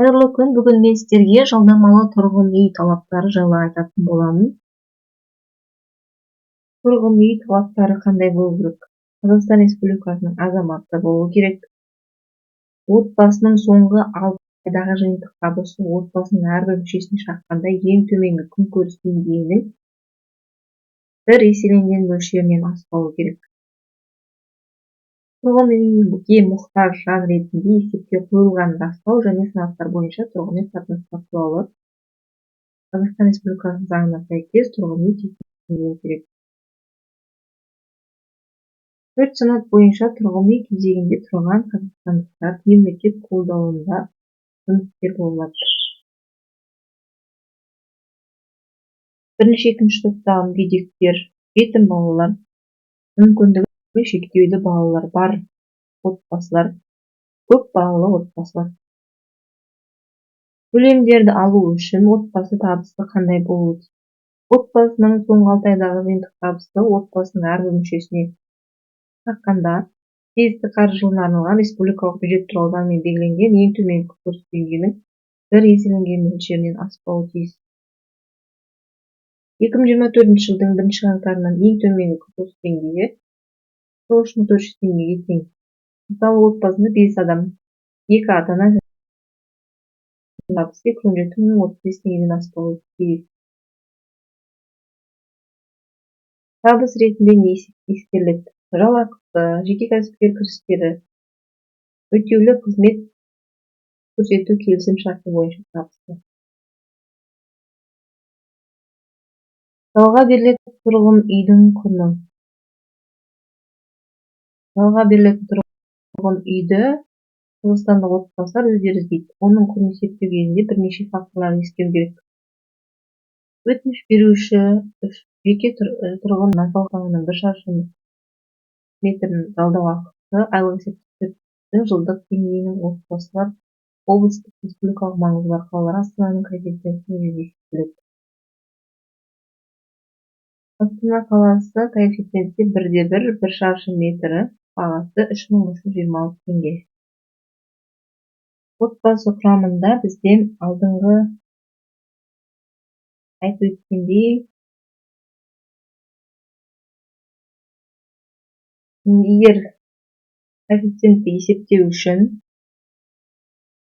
Қайырлы күн. Бүгін мен сіздерге жалдамалы тұрғын үй талаптары жайлы айтатын боламын. Тұрғын үй талаптары қандай болу керек? Қазақстан Республикасының азаматы болу керек. Отбасының соңғы 6 айдағы жиынтық табысы отбасының әрбір мүшесіне шаққанда ең төменгі күнкөріс деңгейінің бір еселенген мөлшерінен аспауы керек. Тұрғын үйге мұқтаж жан ретінде есепке қойылған растау және санаттар бойынша тұрғын үй қатынастары туралы Қазақстан Республикасының заңына сәйкес тұрғын үй тиісті болу керек. 4 санат бойынша тұрғын үй кезегінде тұрған қазақстандықтар мемлекет қолдауында жұмыскер болады. Бірінші, екінші топтағы мүгедектер, жетім балалар, мүмкіндігі шектеулі балалар бар отбасылар, көп балалы отбасылар. Төлемдерді алу үшін отбасы табысы қандай болуы тиіс? Отбасының соңғы 6 айдағы жиынтық табысы отбасының әрбір мүшесіне шаққанда тиісті қаржы жылына арналған республикалық бюджет туралы заңмен белгіленген ең төменгі күнкөріс деңгейінің бір еселенген мөлшерінен аспауы тиіс. 2024 жылдың 1 қаңтарынан ең төменгі күнкөріс деңгейі 9400 теңгеге тең. Мысалы, отбасында 5 адам, 2 ата-ана табысы 217.035 теңгеден аспауы тиіс. Табыс ретінде не ескеріледі? Жалақысы, жеке кәсіпкер кірістері, өтеулі қызмет көрсету келісім шарты бойынша табысы. Жалға берілетін тұрғын үйдің құны. Жалға берілетін тұрғын үйді қазақстандық отбасылар өздері іздейді. Оның құнын есептеу кезінде бірнеше факторларды ескеру керек. Өтініш беруші жеке тұрғын үй 1 шаршы метрін жалдау ақысы, айлық есептік жылдық деңгейінің отбасылар облыстық республикалық маңызы бар қалалар Астананың коэффициенті негізінде есептеледі. Астана қаласы коэффициенті 1/1, 1 шаршы метрі бағасы 3326 теңге. Отбасы құрамында бізден алдыңғы айтып өткендей, егер коэффициентті есептеу үшін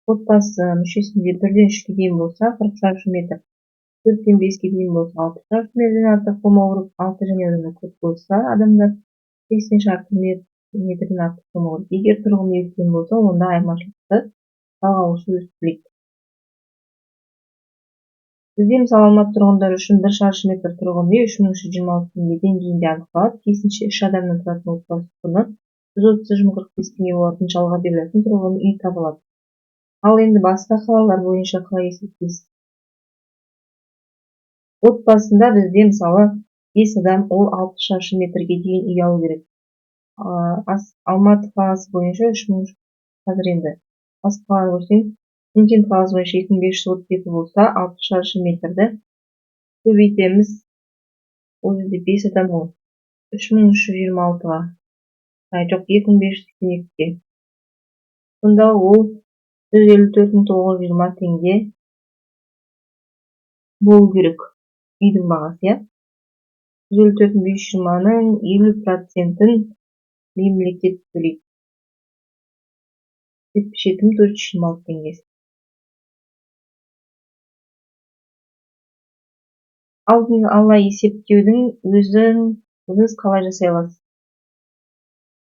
отбасы мүшесінде 1-ден 3-ке дейін болса 40 шаршы метр, 4-тен 5-ке дейін болса 60 шаршы метрден артық болмауы керек, 6 және одан көп болса адамдар 80 шаршы метрден артық болмауы керек. Егер тұрғын үй үлкен болса, онда айырмашылықты жалға алушы өзі төлейді. Бізде мысалы Алматы тұрғындары үшін 1 шаршы метр тұрғын үй 3326 теңге деңгейінде анықталады. Тиісінше 3 адамнан тұратын отбасы құны 130.45 теңге болатын жалға берілетін тұрғын үй табылады. Ал енді басқа қалалар бойынша қалай есептейсіз? Отбасында бізде мысалы 5 адам, ол 6 шаршы метрге дейін үй алу керек. Алматы қаласы бойынша 3000 қазір енді басқа қалалар көрсең, Шымкент қаласы бойынша 2532 болса, 6 шаршы метрді көбейтеміз. Ол жерде 5 адам ол 3326-ға. Жоқ, 2582-ге. Сонда ол 154.920 теңге болу керек. Үйдің бағасы, 154.520-ның 50%-ін мемлекет төлейді. 77.426 теңгесі. Алдын ала есептеудің өзіңіз қалай жасай аласыз?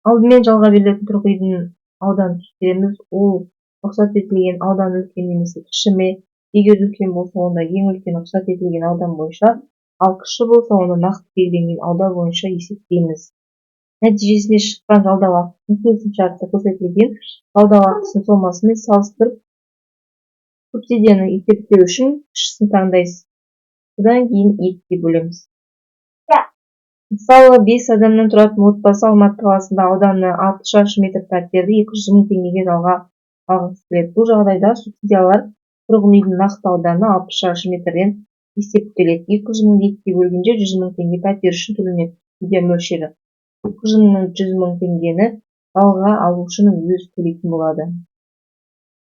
Алдымен жалға берілетін тұрғын үйдің ауданын тексереміз. Ол рұқсат етілген аудан үлкен немесе кіші ме? Егер үлкен болса, онда ең үлкен рұқсат етілген аудан бойынша, ал кіші болса, онда нақты белгіленген аудан бойынша есептейміз. Нәтижесінде шыққан жалдау ақысының келісімшартта көрсетілген жалдау ақысының сомасымен салыстырып, субсидияны есептеу үшін кішісін таңдайсыз. Одан кейін 2-ге бөлеміз. Мысалы, 5 адамнан тұратын отбасы Алматы қаласында ауданы 6 шаршы метр пәтерді 200 мың теңгеге жалға алғысы келеді. Бұл жағдайда субсидиялар тұрғын үйдің нақты ауданы 60 шаршы метрден есептеледі. 200 мыңды 2-ге бөлгенде 100 мың теңге пәтер үшін төленеді. Субсидия мөлшері 200 мың теңгені жалға алушының өзі төлейтін болады.